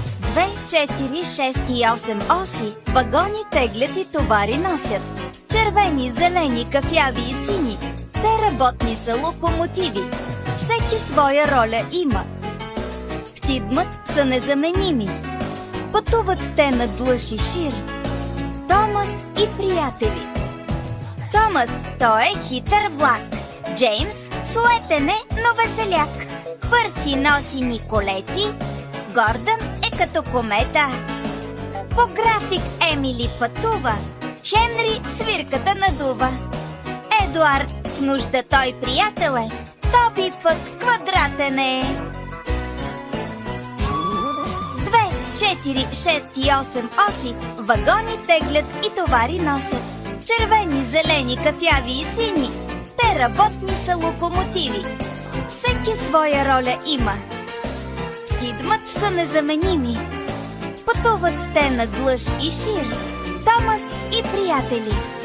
С 2, 4, 6 и 8 оси вагони теглят и товари носят. Червени, зелени, кафяви и сини. Те работни са локомотиви. Всеки своя роля има. В Тидмът са незаменими. Пътуват те на длъж и шир. Томас и приятели. Томас, той е хитър влак. Джеймс, суетен е, но веселяк. Пърси носи Николети. Гордън е като комета. По график Емили пътува. Хенри свирката надува. Едуард в нужда той приятел е. Тоби пък квадратен е. С 2, 4, 6 и 8 оси вагони теглят и товари носят. Червени, зелени, кафяви и сини. Те работни са локомотиви. Всеки своя роля има. В Тидмът са незаменими. Пътуват те на длъж и шир. Томас и приятели.